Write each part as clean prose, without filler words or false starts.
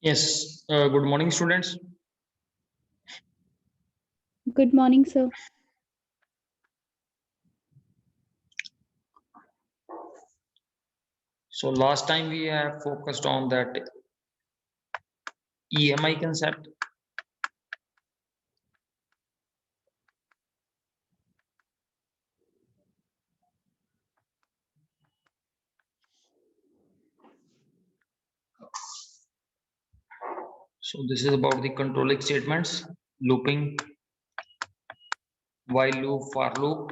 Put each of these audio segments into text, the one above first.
Yes, good morning, students. Good morning, sir. So last time we have focused on that EMI concept. So this is about the controlling statements, looping, while loop, for loop,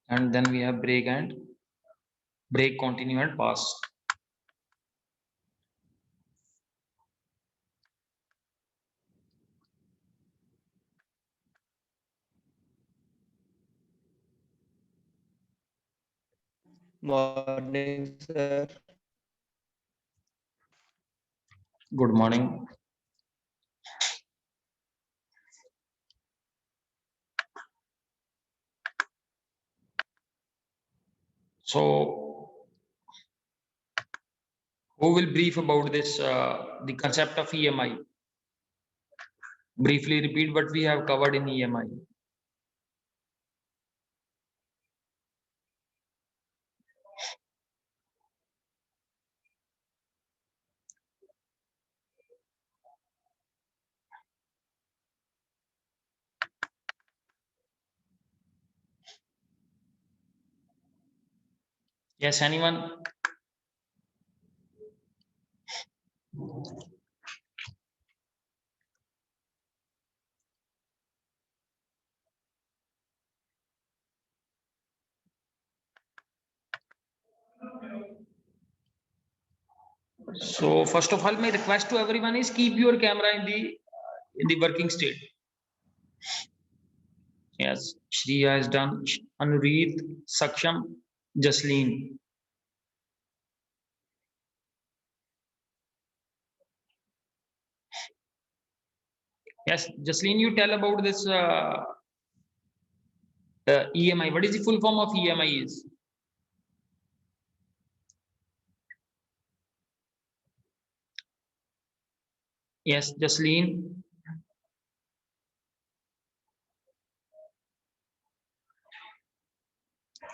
and then we have break and break, continue and pass. Morning, sir. Good morning. So who will brief about this, the concept of EMI? Briefly repeat what we have covered in EMI. Yes, anyone? So first of all, my request to everyone is keep your camera in the working state. Yes, Shriya has done. Anureet, Saksham, Jasleen. Yes, Jasleen, you tell about this EMI. What is the full form of EMI is? Yes, Jasleen.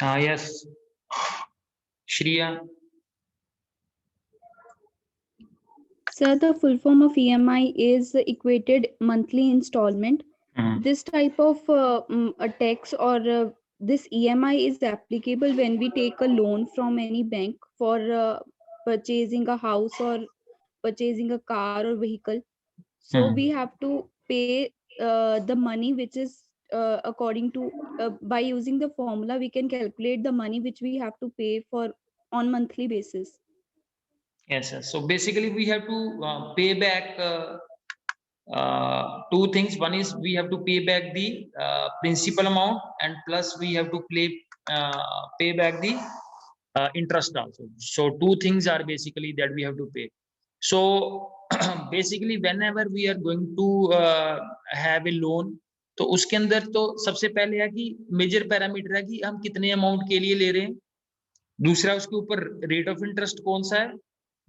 Yes, Shriya. Sir, the full form of EMI is equated monthly installment. This type of a tax or this EMI is applicable when we take a loan from any bank for purchasing a house or purchasing a car or vehicle. So we have to pay the money which is according to by using the formula we can calculate the money which we have to pay for on monthly basis. Yes, sir. So basically, we have to pay back two things. One is we have to pay back the principal amount, and plus we have to pay back the interest also. So two things are basically that we have to pay. So basically, whenever we are going to have a loan, तो उसके अंदर तो सबसे पहले है कि major parameter है कि हम कितने अमाउंट के लिए ले रहे हैं. दूसरा उसके ऊपर रेट ऑफ इंटरेस्ट कौन सा है,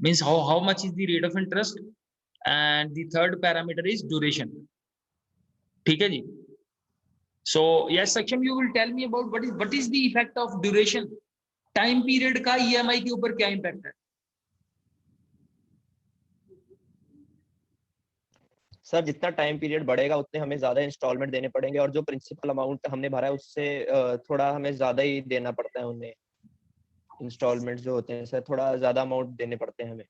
means how much is the rate of interest, and the third parameter is duration. ठीक है जी. So yes Saksham, you will tell me about what is the effect of duration. Time period का EMI के ऊपर क्या इम्पैक्ट है? Sir जितना time period बढ़ेगा उतने हमें ज्यादा इंस्टॉलमेंट देने पड़ेंगे और जो प्रिंसिपल अमाउंट हमने भरा है उससे थोड़ा हमें ज्यादा ही देना पड़ता है उन्हें. इंस्टॉलमेंट जो होते हैं सर थोड़ा ज्यादा अमाउंट देने पड़ते हैं हमें.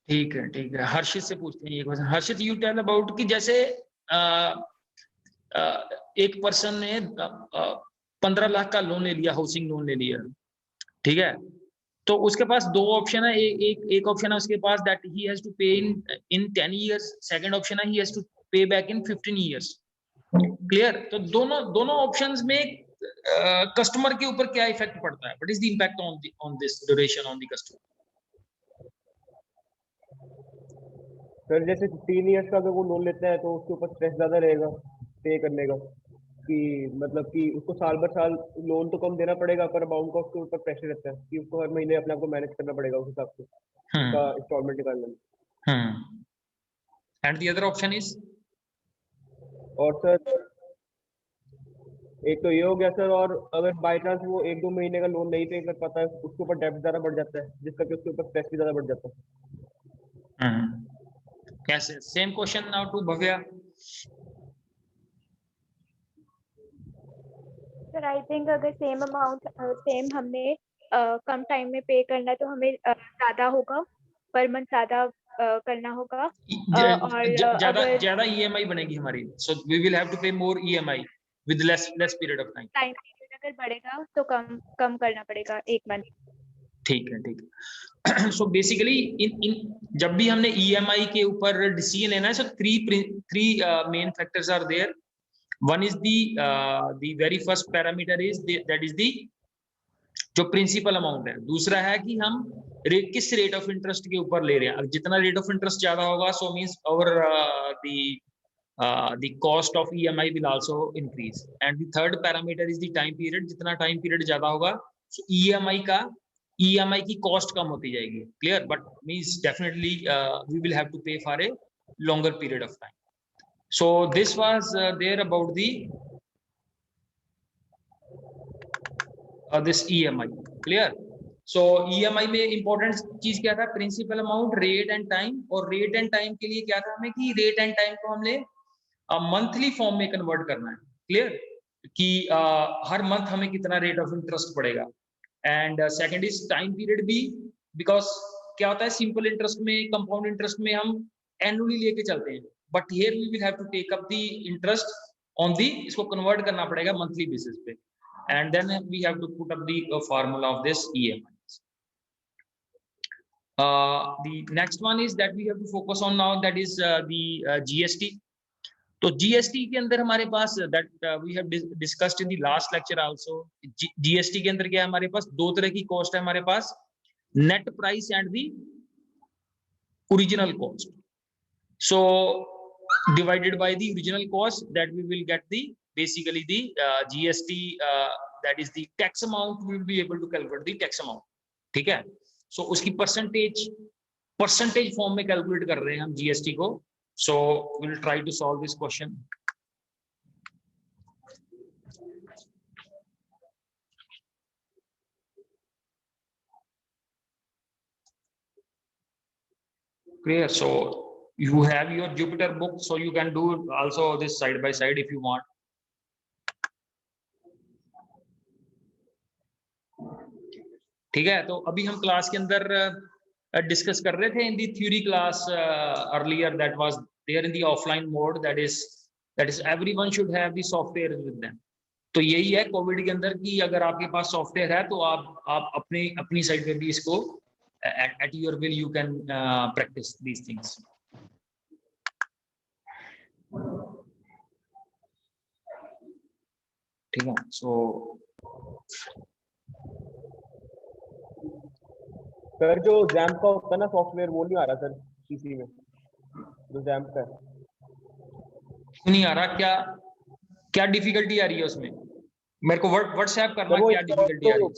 ठीक है, ठीक है. हर्षित से पूछते हैं ये question. Harshit, you tell about कि जैसे एक पर्सन ने 15 लाख का लोन ले लिया, हाउसिंग लोन ले लिया. ठीक है, तो उसके पास दो ऑप्शन है. एक ऑप्शन है उसके पास दैट ही हैज टू पे इन 10 इयर्स. सेकंड ऑप्शन है ही हैज टू पे बैक इन 15 इयर्स. क्लियर? तो दोनों दोनों ऑप्शंस में कस्टमर के ऊपर क्या इफेक्ट पड़ता है? What is the impact on this duration on the customer? Sir जैसे 15 इयर्स का अगर वो लोन लेता है तो उसके ऊपर स्ट्रेस ज्यादा रहेगा पे करने का. कि मतलब कि उसको साल भर साल लोन तो कम देना पड़ेगा, पर अमाउंट का उसके ऊपर प्रेशर रहता है कि उसको हर महीने अपने आप को मैनेज करना पड़ेगा उस हिसाब से उसका इंस्टॉलमेंट निकालने में। And the other option is, और सर एक तो ये हो गया सर, और अगर बाय चांस वो 1-2 महीने का लोन नहीं पे कर पाता है, उसके ऊपर डेब्ट ज्यादा बढ़ जाता है, जिसका कि उसके ऊपर टैक्स भी ज्यादा बढ़ जाता है। कैसे? Same question now to Bhavya. Sir I think अगर सेम अमाउंट सेम हमने कम टाइम में पे करना है तो हमें ज्यादा होगा, पर मंथ ज्यादा करना होगा। और ज्यादा अगर ज्यादा ईएमआई बनेगी हमारी, so we will have to pay more EMI with less period of time. Time period अगर बढ़ेगा तो कम कम करना पड़ेगा 1 मंथ। ठीक है। सो बेसिकली इन जब भी हमने ईएमआई के ऊपर डिसीजन लेना है, so three main factors are there. One is the very first parameter is that is the जो प्रिंसिपल अमाउंट है। दूसरा है कि हम किस रेट ऑफ इंटरेस्ट के ऊपर ले रहे हैं। जितना रेट ऑफ इंटरेस्ट ज्यादा होगा, सो मींस और the cost of EMI will also increase. And the third parameter is the time period. जितना time period ज्यादा होगा, so EMI की cost कम होती जाएगी। Clear? But means definitely we will have to pay for a longer period of time. So this was there about the this EMI. Clear? So EMI में important चीज क्या था? Principal amount, rate and time। और rate and time के लिए क्या था हमें कि rate and time को हमने मंथली फॉर्म में कन्वर्ट करना है। क्लियर? कि हर मंथ हमें कितना रेट ऑफ इंटरेस्ट पड़ेगा। And second is time period भी, बिकॉज क्या होता है सिंपल इंटरेस्ट में, कंपाउंड इंटरेस्ट में हम एनुअली लेके चलते हैं, but here we will have to take up the interest on the, इसको कन्वर्ट करना पड़ेगा मंथली बेसिस पे। And then we have to put up the formula of this EMI। The next one is that we have to focus on now, that is the GST। तो GST के अंदर हमारे पास that we have discussed in the last lecture also. GST के अंदर क्या है हमारे पास? दो तरह की कॉस्ट है हमारे पास, net price and the original cost. So divided by the original cost, that we will get the basically the GST, that is the tax amount. We will be able to calculate the tax amount. ठीक है? सो उसकी percentage form में calculate कर रहे हैं हम GST को। So we'll try to solve this question. Clear? So you have your Jupyter book, so you can do also this side by side if you want. ठीक है? तो अभी हम क्लास के अंदर डिस्कस कर रहे थे in the theory class earlier, that was there in the offline mode, that is everyone should have the software with them. तो यही है कोविड के अंदर कि अगर आपके पास सॉफ्टवेयर है तो आप अपनी साइड पे भी इसको at your will you can practice these things। ठीक है? सो सर जो जैम्प का होता है ना सॉफ्टवेयर, वो नहीं आ रहा सर पीसी में, जो जैम्प का है। नहीं आ रहा? क्या डिफिकल्टी आ रही है उसमें? मेरे को व्हाट्सएप करना, वो क्या डिफिकल्टी आ रही है?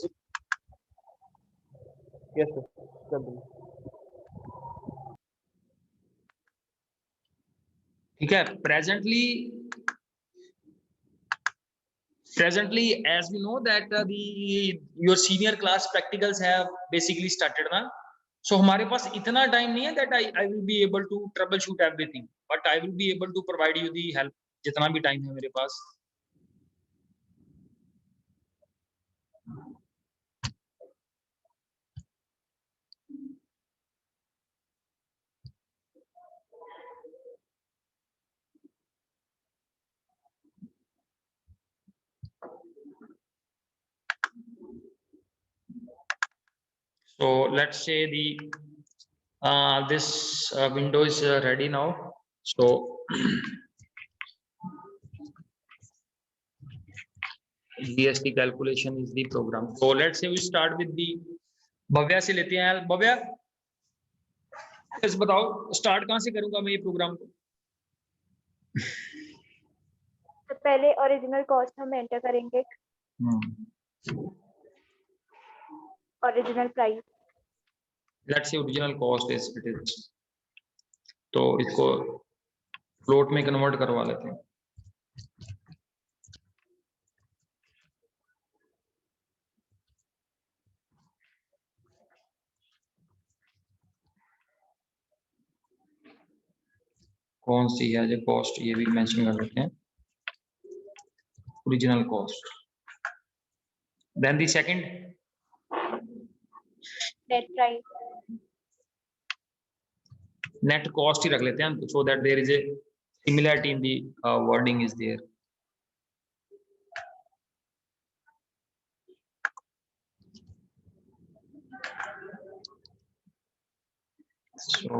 Yes sir. ठीक है? presently as we know that your senior class practicals have basically started ना, so हमारे पास इतना टाइम नहीं है that I will be able to troubleshoot everything, but I will be able to provide you the help जितना भी time है मेरे पास। So let's say this window is ready now. So GST calculation is the program. So let's say we start with the Bhavya से लेते हैं। भव्या बताओ start कहाँ से करूंगा मैं ये प्रोग्राम को? तो पहले ओरिजिनल कॉस्ट हम एंटर करेंगे, original price. Let's say original cost is it is, तो इसको फ्लोट में कन्वर्ट करवा लेते हैं। कौन सी है जो कॉस्ट, ये भी मेंशन कर लेते हैं, original cost. Then the second net price, net cost ही रख लेते हैं, so that there is a similarity in the wording is there. So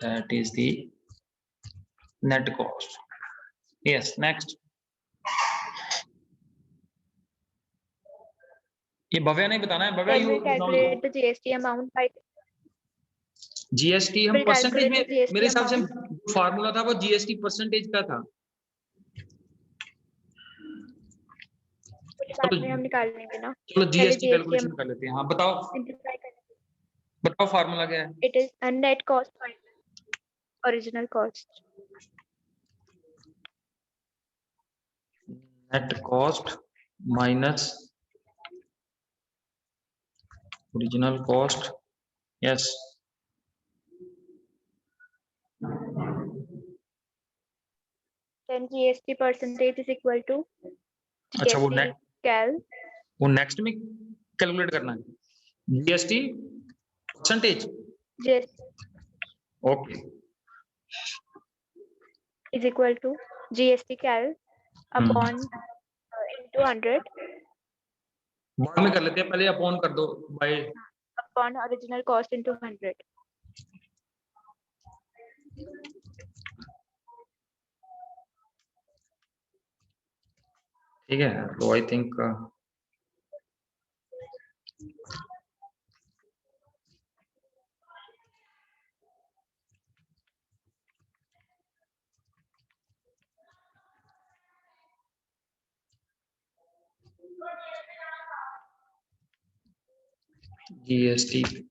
that is the net cost. Yes, next. ये भव्या ने बताना है, Bhavya then you we'll calculate the GST amount by GST हम we'll percentage calculate में, the GST मेरे हिसाब से amount. Formula था वो जीएसटी परसेंटेज का था। उसके बाद में हम निकाल लेंगे ना, चलो पहले जीएसटी GST कैलकुलेशन कर लेते हैं। हाँ बताओ, सिंपलीफाई करेंगे। बताओ फार्मूला क्या है? It is a net cost minus original cost. Net cost minus original cost. Yes, Then GST percentage is equal to अच्छा वो GST cal वो नेक्स्ट में कैलकुलेट करना है, GST percentage. GST okay, is equal to GST cal upon into 100 बाद में कर लेते हैं, पहले अपॉन कर दो bye. upon original cost into 100. ठीक है, तो आई थिंक जीएसटी ठीक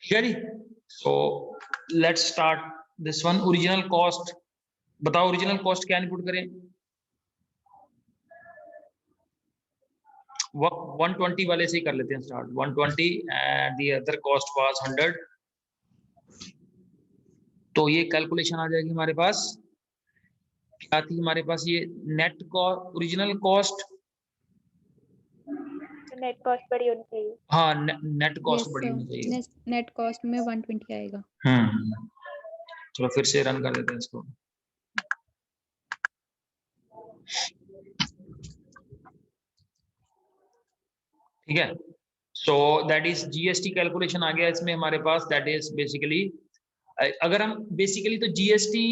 है जी। So let's start this one, original cost. बताओ ओरिजिनल कॉस्ट क्या इनपुट करें? 120 वाले से ही कर लेते हैं start, 120 and the other cost was 100। तो ये कैलकुलेशन आ जाएगी हमारे पास, क्या थी हमारे पास ये net cost, original cost. Net cost बड़ी होनी चाहिए। हाँ, नेट कॉस्ट Yes, बड़ी sir. होनी चाहिए। नेट कॉस्ट में 120 आएगा। चलो फिर से रन कर लेते हैं इसको। ठीक है, so that is GST calculation आ गया इसमें हमारे पास। दैट इज बेसिकली, अगर हम बेसिकली तो जीएसटी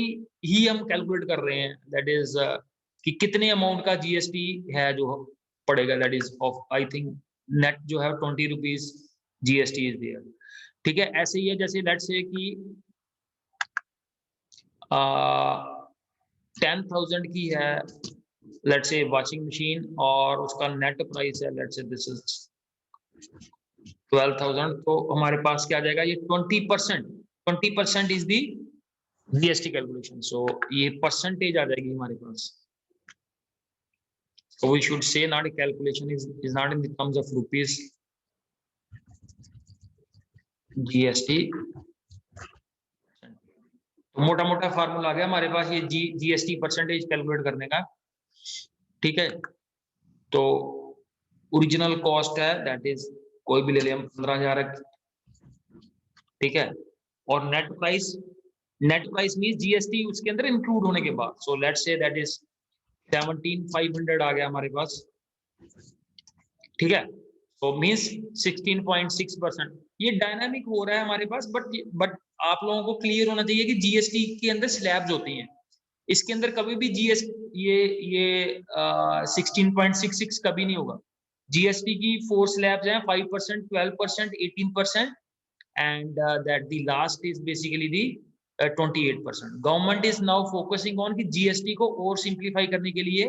ही हम कैलकुलेट कर रहे हैं, दैट इज कि कितने अमाउंट का जीएसटी है जो पड़ेगा, that is of I think net जो है 20 रुपीज जीएसटी इज देयर। ठीक है, ऐसे ही है जैसे लेट्स से कि 10,000 की है लेट्स से वॉशिंग मशीन, और उसका नेट प्राइस है लेट्स से दिस इज 12,000। तो हमारे पास क्या आ जाएगा, ये 20% इज दी जीएसटी कैलकुलेशन। सो ये परसेंटेज आ जाएगी हमारे पास। So we should say not a calculation is not in the terms of rupees, GST। तो मोटा मोटा फार्मूला आ गया हमारे पास ये जीएसटी परसेंटेज कैलकुलेट करने का। ठीक है, तो ओरिजिनल कॉस्ट है दैट इज कोई भी ले लें हम 15,000। ठीक है, और नेट प्राइस मींस जीएसटी उसके अंदर इंक्लूड होने के बाद। So let's say that is 17,500 आ गया हमारे पास। ठीक है, तो मींस 16.6%। ये डायनामिक हो रहा है हमारे पास, बट आप लोगों को क्लियर होना चाहिए कि जीएसटी के अंदर स्लैब्स होती हैं। इसके अंदर कभी भी ये 16.66 कभी नहीं होगा। जीएसटी की 4 स्लैब्स हैं, 5%, 12%, 18%, and that the last is basically the 28%. Government is now focusing on कि जीएसटी को और सिंप्लीफाई करने के लिए,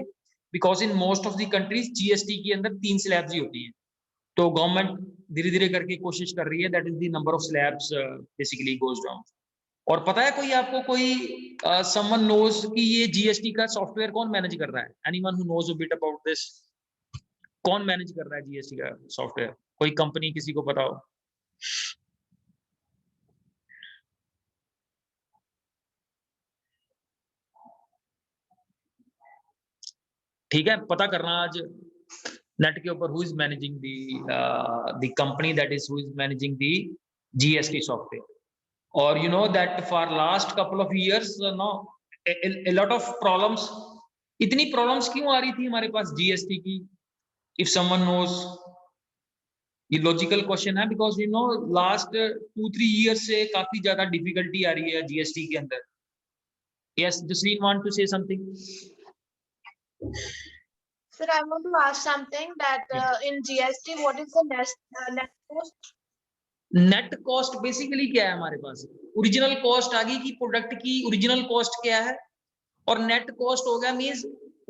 because in most of the countries GST के अंदर 3 स्लैब्स ही होती हैं, तो गवर्नमेंट धीरे धीरे करके कोशिश कर रही है that is the number of slabs basically goes down. और पता है कोई आपको, कोई समवन नोज कि ये जीएसटी का सॉफ्टवेयर कौन मैनेज कर रहा है? Anyone who knows a bit about this, कौन मैनेज कर रहा है जीएसटी का सॉफ्टवेयर? कोई कंपनी, किसी को पता हो? ठीक है, पता करना आज नेट के ऊपर, who is managing the company that is who is managing the GST software. और you know that for last couple of years no a lot of problems, इतनी प्रॉब्लम्स क्यों आ रही थी हमारे पास जीएसटी की? इफ समवन नोज, ये लॉजिकल क्वेश्चन है, because you know last 2-3 years से काफी ज्यादा डिफिकल्टी आ रही है जीएसटी के अंदर। Yes, Jasleen want to say something? Sir, I want to ask something that in GST, what is the net cost? Net cost basically क्या है हमारे पास? ओरिजिनल कॉस्ट आ गई कि प्रोडक्ट की ओरिजिनल कॉस्ट क्या है, और नेट कॉस्ट हो गया मींस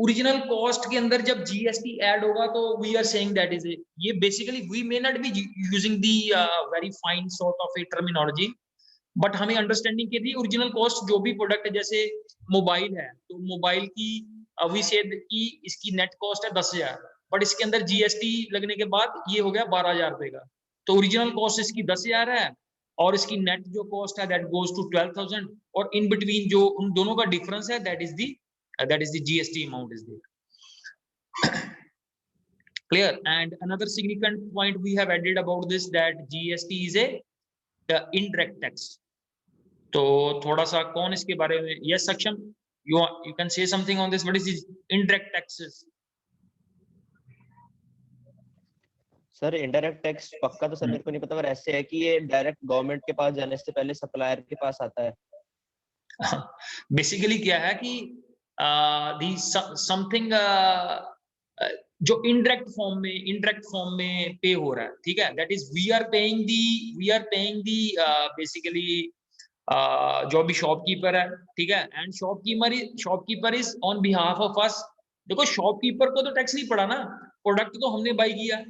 ओरिजिनल कॉस्ट के अंदर जब जीएसटी ऐड होगा तो we are saying that is ये basically we may not be using the very fine sort of a terminology, but हमें अंडरस्टैंडिंग के लिए ओरिजिनल कॉस्ट जो भी प्रोडक्ट है, जैसे मोबाइल है तो मोबाइल की वी सेड कि इसकी नेट कॉस्ट है 10,000, बट इसके अंदर जीएसटी लगने के बाद ये हो गया 12,000 रुपए का, तो ओरिजिनल कॉस्ट इसकी 10,000 है और इसकी नेट जो कॉस्ट है दैट गोज टू 12,000, और इन बिटवीन जो उन दोनों का डिफरेंस है that is the GST amount is there. Clear? And another significant point we have added about this that GST is a indirect tax. तो थोड़ा सा कौन इसके बारे में? Yes, Saksham, you can say something on this. What is this indirect taxes? Sir indirect tax पक्का तो sir मेरे को नहीं पता, पर ऐसे है कि ये डायरेक्ट गवर्नमेंट के पास जाने से पहले सप्लायर के पास आता है। बेसिकली क्या है कि समथिंग जो इनडायरेक्ट फॉर्म में पे हो रहा है, ठीक है, that is we are paying the basically जो भी शॉपकीपर है, ठीक है, and shopkeeper is on behalf of us. देखो शॉपकीपर को तो टैक्स नहीं पड़ा ना, प्रोडक्ट तो हमने बाई किया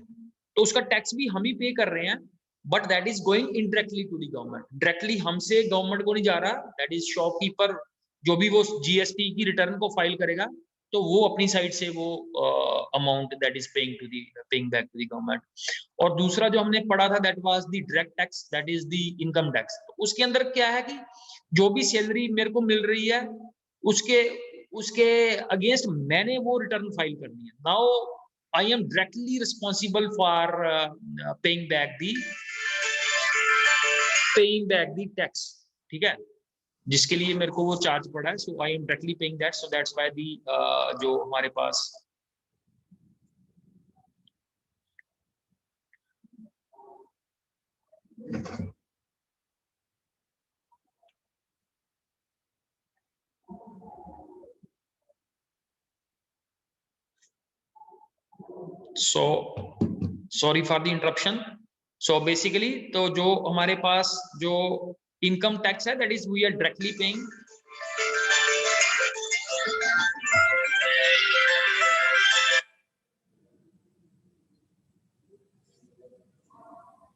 तो उसका टैक्स भी हम ही पे कर रहे हैं, but that is going indirectly to the government, directly हमसे गवर्नमेंट को नहीं जा रहा। दैट इज शॉपकीपर जो भी वो जीएसटी की रिटर्न को फाइल करेगा तो वो अपनी साइड से वो amount that is paying back to the government. और दूसरा जो हमने पढ़ा था that was the direct tax, that is the income tax. उसके अंदर क्या है कि जो भी सैलरी मेरे को मिल रही है उसके अगेंस्ट मैंने वो रिटर्न फाइल करनी है। Now I am directly responsible for paying back the tax, ठीक है, जिसके लिए मेरे को वो चार्ज पड़ा है, so I am directly paying that, so that's why the जो हमारे पास so sorry for the interruption. So basically तो जो हमारे पास जो इनकम टैक्स है that is we are directly paying,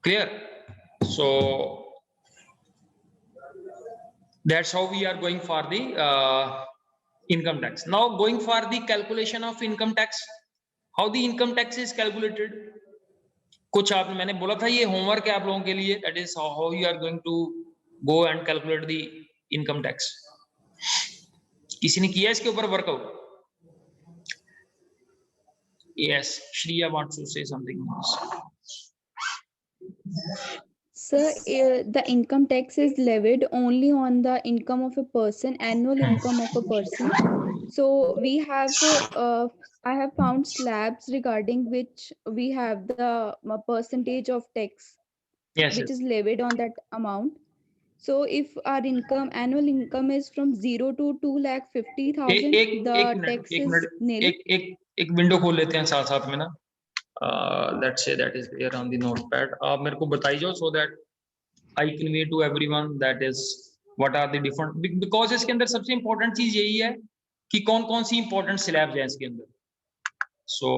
clear? So that's how we are going for the income tax. Now going for the calculation of income tax, how the income tax is calculated? कुछ आप, मैंने बोला था ये homework है आप लोगों के लिए, that is how you are going to go and calculate the income tax. किसी ने किया इसके ऊपर workout? Yes, Shriya wants to say something else. Sir, the income tax is levied only on the income of a person, annual income of a person. So we have, I have found slabs regarding which we have the percentage of tax Yes, which is levied on that amount. So if our income, annual income is from 0 to 2,50,000, the tax is nil. एक window खोल लेते हैं साथ साथ में ना, let's say that is there on the notepad. आप मेरे को बताइए so that I convey to everyone that is what are the different, because इसके अंदर सबसे इंपॉर्टेंट चीज यही है कि कौन कौन सी इंपॉर्टेंट स्लैब्स हैं इसके अंदर। सो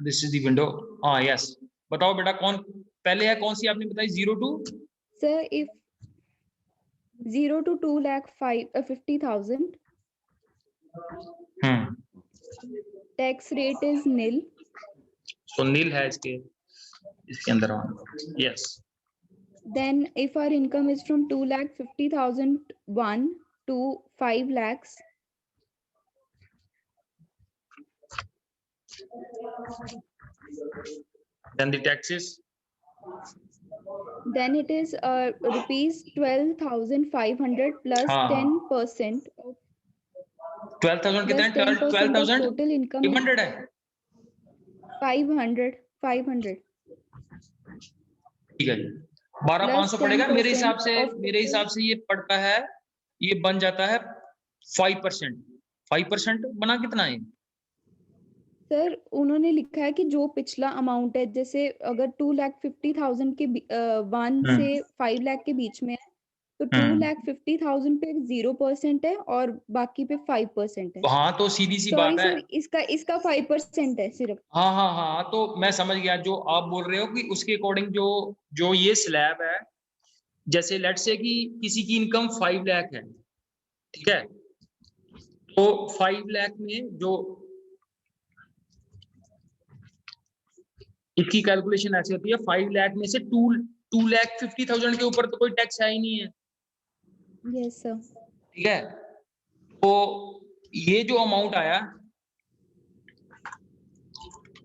दिस इज द विंडो। हाँ यस, बताओ बेटा कौन पहले है, कौन सी आपने बताई? 0 to Sir, if 0 to 2,50,000, tax rate is nil. so nil है इसके अंदर। Yes. Then if our income is from 2,50,001 to 5 lakhs, then the taxes, then it is rupees 12,500 plus हाँ, 10% of 12,000 कितना है? plus 10% of 12,000 total income is 500 है। 500 ठीक है जी, 12,500 Plus पड़ेगा। मेरे 10% हिसाब से ये पड़ता है, ये बन जाता है 5%। 5% बना कितना है? सर उन्होंने लिखा है कि जो पिछला अमाउंट है, जैसे अगर 2,50,000 के 1 से 5 लाख के बीच में है तो 2,50,000 पे 0% है और बाकी पे 5% है। हाँ तो सीधी सी सॉरी बात है। सर, इसका 5% है सिर्फ। हाँ तो मैं समझ गया जो आप बोल रहे हो कि उसके अकॉर्डिंग जो ये स्लैब है, जैसे लेट्स से कि किसी की इनकम 5 लाख है, ठीक है, तो 5 लाख में जो इसकी कैलकुलेशन ऐसी होती है, 5 लाख में से 2,50,000 के ऊपर तो कोई टैक्स है ही नहीं है। Yes sir. ठीक है, तो ये जो अमाउंट आया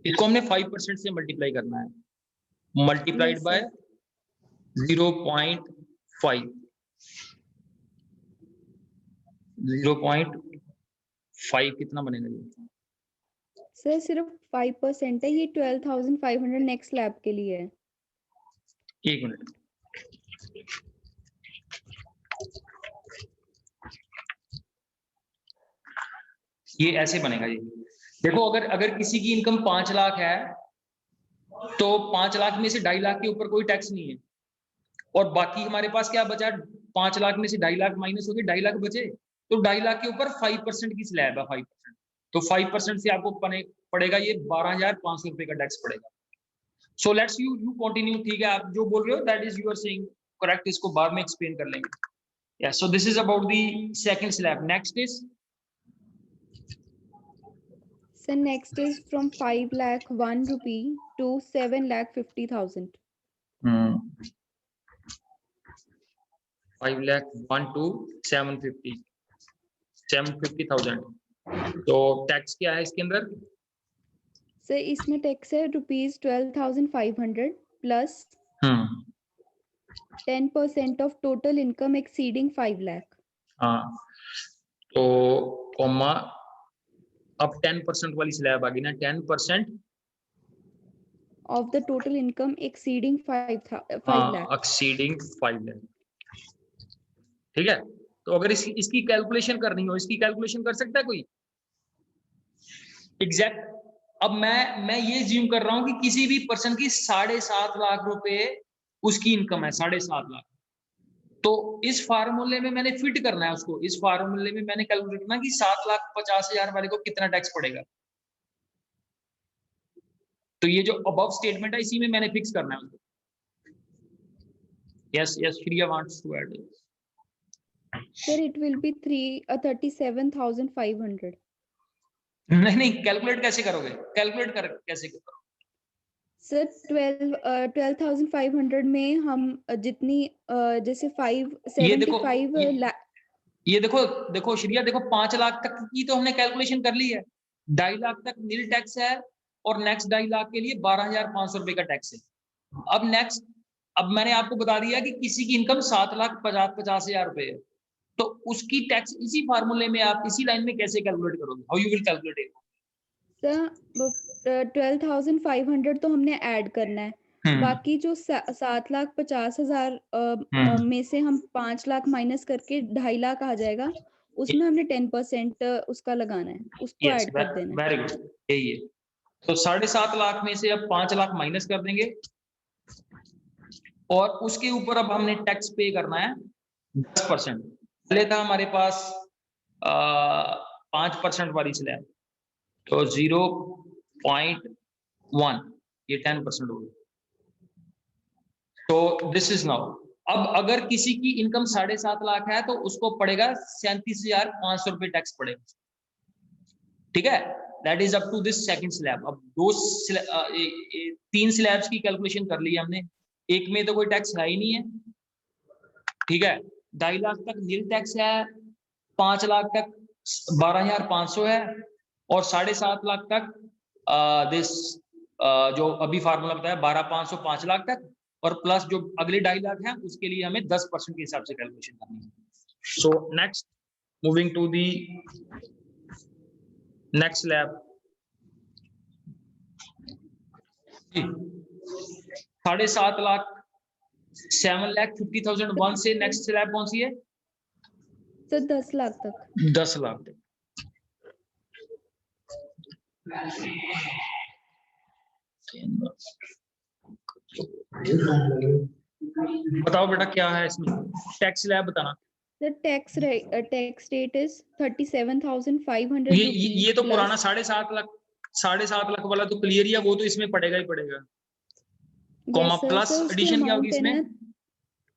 इसको हमने 5% से मल्टीप्लाई करना है, मल्टीप्लाइड बाय 0.5। 0.5 कितना बनेगा ये? सर सिर्फ 5% है, ये 12,500 नेक्स्ट स्लैब के लिए है। एक मिनट, ये ऐसे बनेगा। ये देखो, अगर किसी की इनकम 5 लाख है तो 5 लाख में से 2.5 लाख के ऊपर कोई टैक्स नहीं है, और बाकी हमारे पास क्या बचा? 5 लाख में से 2.5 लाख माइनस हो गए, 2.5 लाख बचे, तो 2.5 लाख के ऊपर 5% की स्लैब है। 5%, तो 5% से आपको पड़ेगा ये 12,500 रुपए का टैक्स पड़ेगा। So let's you continue. ठीक है, आप जो बोल रहे हो that is you are saying correct, इसको बाद में एक्सप्लेन कर लेंगे। Yes, so this is about the second slab. Next is sir next is from 5,01,000 rupee to 7,50,000। 5,01,000 to 750,000। तो टैक्स क्या है इसके अंदर? सर इसमें टैक्स है rupees 12,500 plus 10% of total income exceeding 5 lakh. हाँ, तो कॉमा अब 10% वाली स्लैब आ गई ना, 10% of the total income exceeding 5 lakh. Exceeding 5 lakh. ठीक है, तो अगर इसकी कैलकुलेशन करनी हो, इसकी कैलकुलेशन कर सकता है कोई एग्जैक्ट? अब मैं ये ज्यूम कर रहा हूं कि किसी भी पर्सन की 7.5 लाख रुपए उसकी इनकम है, 7.5 लाख। तो इस फार्मूले में मैंने फिट करना है उसको, इस फार्मूले में मैंने कैलकुलेट करना कि 7,50,000 वाले को कितना टैक्स पड़ेगा। तो ये जो अबव स्टेटमेंट है इसी में मैंने फिक्स करना है उसको। Yes Shriya wants to add. Sir it will be 37,500। नहीं, कैलकुलेट कैसे करोगे? कैसे करोगे? सर 12,500 में हम जितनी जैसे 575 लाख। ये देखो श्रिया, देखो 5 लाख तक की तो हमने कैलकुलेशन कर ली है, 2.5 लाख तक नील टैक्स है, और नेक्स्ट 2.5 लाख के लिए 12,500 रुपए का टैक्स है। अब मैंने आपको बता दिया कि किसी की इनकम 7,50,000 रुपए है, तो उसकी टैक्स इसी फार्मूले में आप इसी लाइन में कैसे कैलकुलेट करोगे? How you will calculate it? Sir 12,500 तो हमने ऐड करना है, बाकी जो 7,50,000 में से हम 5 लाख माइनस करके 2.5 लाख आ जाएगा, उसमें हमने 10% उसका लगाना है, उसको ऐड कर देना है। वेरी गुड, यही है। तो 7.5 लाख में से अब 5 लाख माइनस कर देंगे, और उसके ऊपर अब हमने टैक्स पे करना है 10%। पहले था हमारे पास 5% वाली स्लैब, तो 0.1 ये 10% हो गई। तो दिस इज नाउ। अब अगर किसी की इनकम 7.5 लाख है तो उसको पड़ेगा 37,500 रुपए टैक्स पड़ेगा, ठीक है। That is up to this second slab. अब 3 स्लैब्स की कैलकुलेशन कर ली हमने, एक में तो कोई टैक्स है ही नहीं है, ठीक है। 2.5 लाख तक नील टैक्स है, 5 लाख तक 12,500 है, और 7.5 लाख तक दिस जो अभी फार्मूला बताया 12,500 5 लाख तक, और प्लस जो अगले 2.5 लाख है उसके लिए हमें 10% के हिसाब से कैलकुलेशन करनी है। So next, moving to the next slab. 7.5 lakh 7,50,001 से नेक्स्ट स्लैब कौन सी है? सर 10 लाख तक। 10 लाख तक। बताओ बेटा क्या है इसमें, टैक्स स्लैब बताना। The tax rate is 37,500 ये तो rupees पुराना plus 7.5 लाख वाला तो क्लियर ही है, वो तो इसमें पड़ेगा ही पड़ेगा। Comma yes sir, plus so उसकी एडिशन क्या होगी amount है इसमें? ना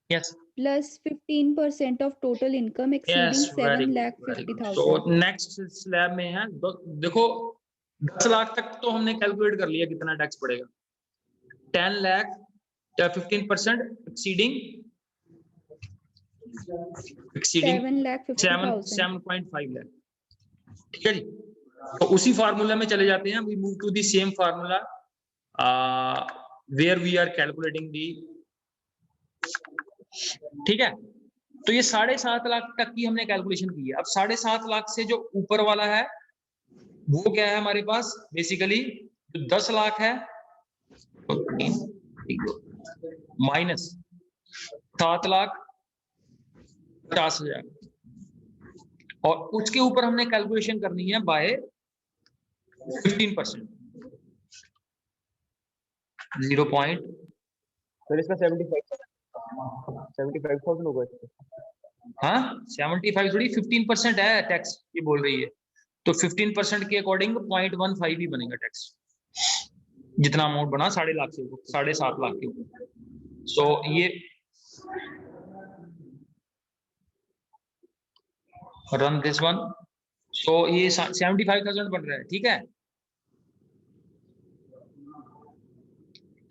yes plus 15% of total income exceeding yes, very good. 7,50,000। तो नेक्स्ट स्लैब में है, देखो 10 लाख तक तो हमने कैलकुलेट कर लिया कितना टैक्स पड़ेगा। 10 लाख या 15% एक्सीडिंग 7,50,000। 7.5 लाख, ठीक है जी। तो उसी फार्मूला में चले जाते हैं, we move to the same formula where we are calculating the, ठीक है। तो ये 7.5 लाख तक की हमने कैलकुलेशन की है। अब 7.5 लाख से जो ऊपर वाला है वो क्या है हमारे पास, बेसिकली जो 10 लाख है माइनस 7,50,000, और उसके ऊपर हमने कैलकुलेशन करनी है बाय 15%, 0. सर इसका 75,000 होगा इसका। हाँ 75 थोड़ी 15% है टैक्स, ये बोल रही है, तो 15% के अकॉर्डिंग 0.15 ही बनेगा टैक्स, जितना अमाउंट बना 7.5 लाख से ऊपर, 7.5 लाख के ऊपर। सो ये रन दिस वन, सो ये 75,000 बन रहा है, ठीक है,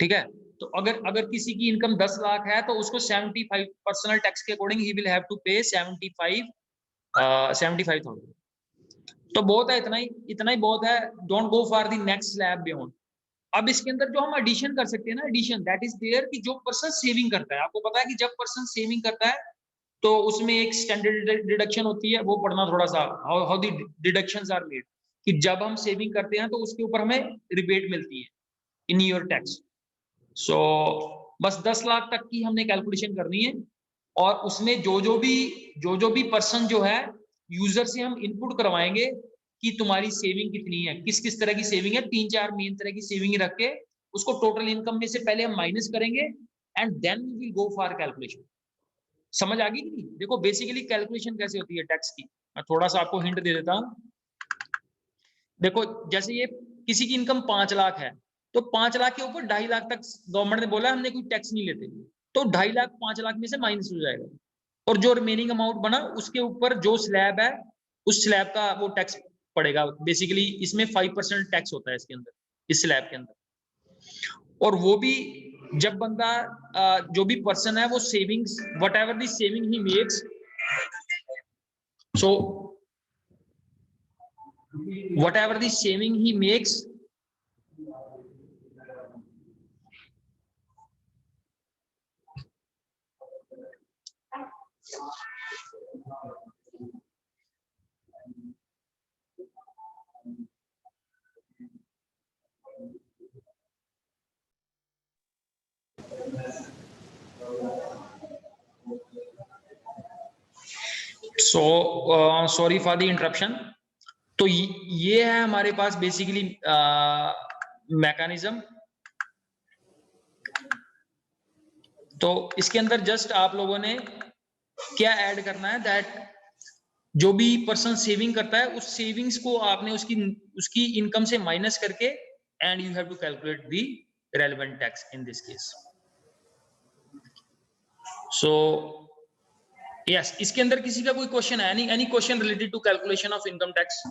ठीक है। तो अगर किसी की इनकम 10 लाख है तो उसको 75 पर्सनल टैक्स के अकॉर्डिंग ही विल हैव टू पे 75,000। तो बहुत है, इतना ही बहुत है। Don't go for the next slab beyond. अब इसके अंदर जो हम एडिशन कर सकते हैं ना, एडिशन दैट इज देयर कि जो पर्सन सेविंग करता है, आपको पता है कि जब पर्सन सेविंग करता है तो उसमें एक स्टैंडर्ड डिडक्शन होती है, वो पढ़ना थोड़ा सा, how the deductions are made, कि जब हम सेविंग करते हैं तो उसके ऊपर हमें रिबेट मिलती है इन योर टैक्स। सो बस 10 लाख तक की हमने कैलकुलेशन करनी है, और उसमें जो भी पर्सन जो है यूजर से हम इनपुट करवाएंगे कि तुम्हारी सेविंग कितनी है, किस किस तरह की सेविंग है, 3-4 मेन तरह की सेविंग रख के उसको टोटल इनकम में से पहले हम माइनस करेंगे and then we will go for calculation. समझ आ गई कि नहीं? देखो बेसिकली कैलकुलेशन कैसे होती है टैक्स की, मैं थोड़ा सा आपको हिंट दे देता हूं। देखो जैसे ये किसी की इनकम 5 लाख है, तो 5 लाख के ऊपर 2.5 लाख तक गवर्नमेंट ने बोला हमने कोई टैक्स नहीं लेते, तो 2.5 लाख 5 लाख में से माइनस हो जाएगा, और जो रिमेनिंग अमाउंट बना उसके ऊपर जो स्लैब है उस स्लैब का वो टैक्स पड़ेगा। बेसिकली इसमें 5% टैक्स होता है इसके अंदर, इस स्लैब के अंदर। और वो भी जब बंदा जो भी पर्सन है वो savings what ever the saving he makes, so whatever the saving he makes, so sorry for the interruption। तो ये है हमारे पास बेसिकली मैकेनिज्म। तो इसके अंदर जस्ट आप लोगों ने क्या ऐड करना है, दैट जो भी पर्सन सेविंग करता है उस सेविंग्स को आपने उसकी इनकम से माइनस करके, and you have to calculate the relevant tax in this case. So yes, इसके अंदर किसी का कोई क्वेश्चन है? Any question related to calculation of income tax?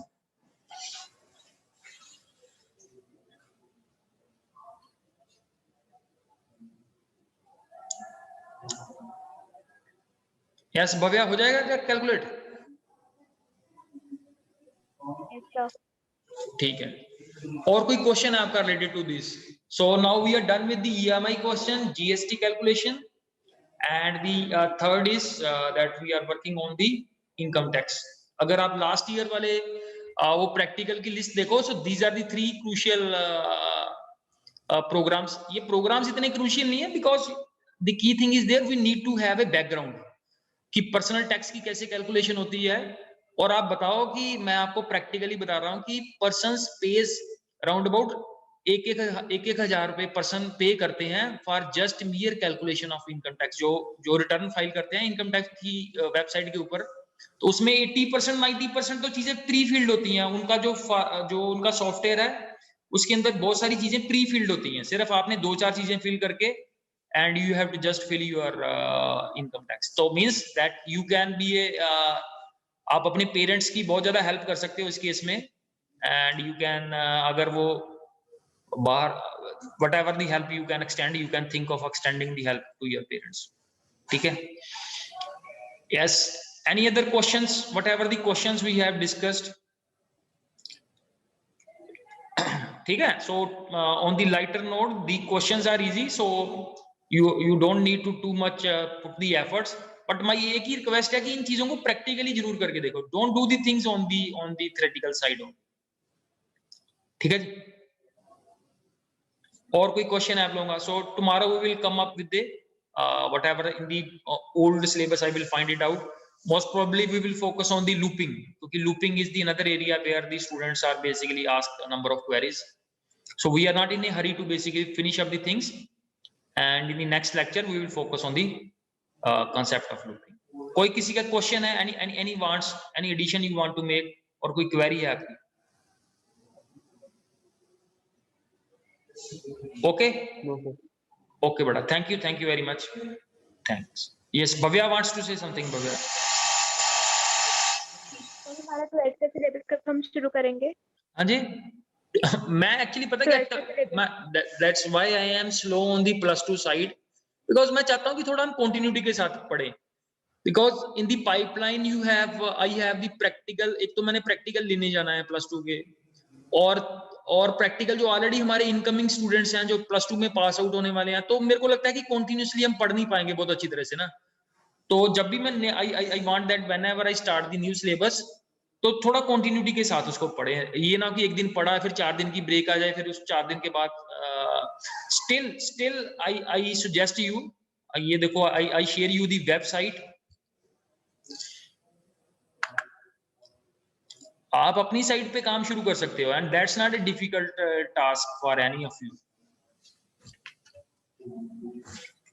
Yes Bhavya, हो जाएगा क्या कैलकुलेट? ठीक है. और कोई क्वेश्चन है आपका related to this? So now we are done with the EMI question, GST calculation, and the third is that we are working on the income tax. अगर आप लास्ट ईयर वाले वो प्रैक्टिकल की लिस्ट देखो, so these are the 3 crucial programs. ये programs इतने crucial नहीं है, because the key thing is there, we need to have a background कि पर्सनल टैक्स की कैसे कैलकुलेशन होती है. और आप बताओ कि मैं आपको प्रैक्टिकली बता रहा हूं कि पर्सन्स पेज राउंड अबाउट 1,000 रुपए पर्सन पे करते हैं for just मियर calculation of income tax. जो रिटर्न फाइल करते हैं इनकम टैक्स की वेबसाइट के ऊपर, तो उसमें 80% 90% तो चीजें प्री फिल्ड होती हैं. उनका जो उनका सॉफ्टवेयर है उसके अंदर बहुत सारी चीजें प्री फिल्ड होती हैं. सिर्फ आपने 2-4 चीजें फिल करके and you have to just fill your income tax. So means that you can be आप अपने पेरेंट्स की बहुत ज्यादा हेल्प कर सकते हो इस केस में, and you can अगर वो बाहर whatever the help you can extend, you can think of extending the help to your parents. ठीक है? Yes. Any other questions? Whatever the questions we have discussed. ठीक है? So on the lighter note, the questions are easy. So you don't need to too much put the efforts, but my एक ही request है कि इन चीजों को practically जरूर करके देखो. Don't do the things on the theoretical side. ठीक है जी? और कोई क्वेश्चन है आप लोगों का? So tomorrow we will come up with the whatever in the old syllabus, I will find it out. Most probably we will focus on the looping, because looping is the another area where the students are basically asked a number of queries. So we are not in a hurry to basically finish up the things, and in the next lecture we will focus on the concept of looping. कोई किसी का question है? any wants, any addition you want to make, और कोई query है आपकी? Okay? Okay beta, thank you very much. Thanks. Yes, Bhavya wants to say something. Bhavya, हमारा 12th का सिलेबस कब हम शुरू करेंगे? हाँ जी. मैं एक्चुअली पता क्या, that's why I am slow on the +2 side, because मैं चाहता हूँ कि थोड़ा हम continuity के साथ पढ़ें, because in the pipeline I have the practical. एक तो मैंने practical लेने जाना है +2 के, और practical जो ऑलरेडी हमारे इनकमिंग स्टूडेंट्स हैं जो +2 में पास आउट होने वाले हैं, तो मेरे को लगता है कि कंटिन्यूअसली हम पढ़ नहीं पाएंगे बहुत अच्छी तरह से ना. तो जब भी मैं I want that whenever I start the new syllabus, तो थोड़ा कंटिन्यूटी के साथ उसको पढ़े. ये ना कि एक दिन पढ़ा फिर 4 दिन की ब्रेक आ जाए, फिर उस 4 दिन के बाद still I suggest you, ये देखो I share you the website. आप अपनी साइट पे काम शुरू कर सकते हो, and that's not a difficult task for any of you.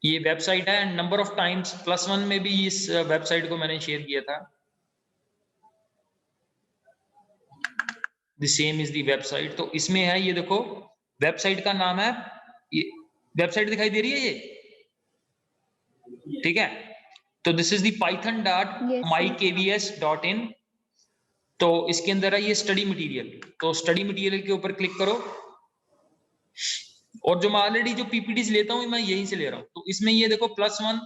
ये वेबसाइट है, and number of times +1 में भी इस वेबसाइट को मैंने शेयर किया था. The same is the website. तो इसमें है, ये देखो वेबसाइट का नाम है, ये वेबसाइट दिखाई दे रही है ये, ठीक है? तो this is the python.mykvs.in. तो इसके अंदर है ये स्टडी मटेरियल. तो स्टडी मटेरियल के ऊपर क्लिक करो, और जो मैं ऑलरेडी जो पीपीटीज लेता हूँ मैं यहीं से ले रहा हूँ. तो इसमें ये देखो +1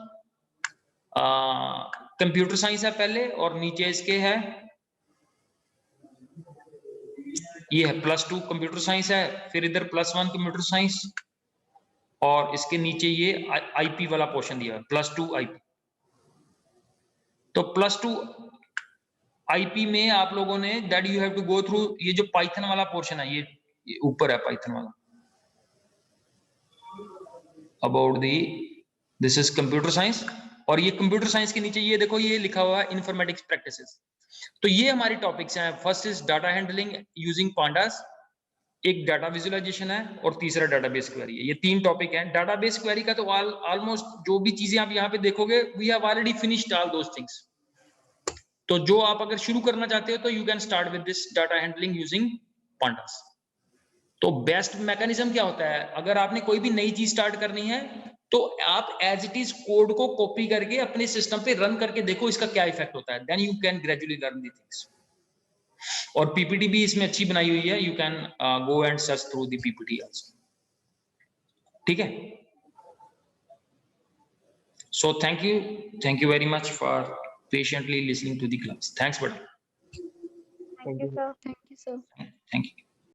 कंप्यूटर साइंस है पहले, और नीचे इसके है ये है +2 कंप्यूटर साइंस है, फिर इधर +1 कंप्यूटर साइंस, और इसके नीचे ये आईपी वाला पोर्शन दिया है, +2 आईपी. तो +2 आईपी में आप लोगों ने that you have to go through, ये जो पाइथन वाला पोर्शन है, ये ऊपर है पाइथन वाला, about this is computer science. और ये कंप्यूटर साइंस के नीचे ये देखो ये लिखा हुआ है इन्फॉर्मेटिक्स प्रैक्टिसेस. तो ये हमारी टॉपिक्स हैं. First is data handling using pandas, एक डाटा विजुअलाइजेशन है और तीसरा डाटाबेस क्वेरी है। ये 3 टॉपिक हैं। डाटाबेस क्वेरी का तो ऑलमोस्ट जो भी चीजें आप यहाँ पे देखोगे, we have already finished all those things. तो जो आप अगर शुरू करना चाहते हो तो you can start with this data handling using pandas. तो बेस्ट मैकेनिज्म क्या होता है, अगर आपने कोई भी नई चीज स्टार्ट करनी है तो आप एज इट इज कोड को कॉपी करके अपने सिस्टम पे रन करके देखो इसका क्या इफेक्ट होता है, then you can gradually learn the things. और पीपीटी भी इसमें अच्छी बनाई हुई है, you can go and search through the PPT also. ठीक है, so thank you very much for patiently listening to the class. Thanks बड़ा। Thank you, sir. Thank you, sir. Thank you.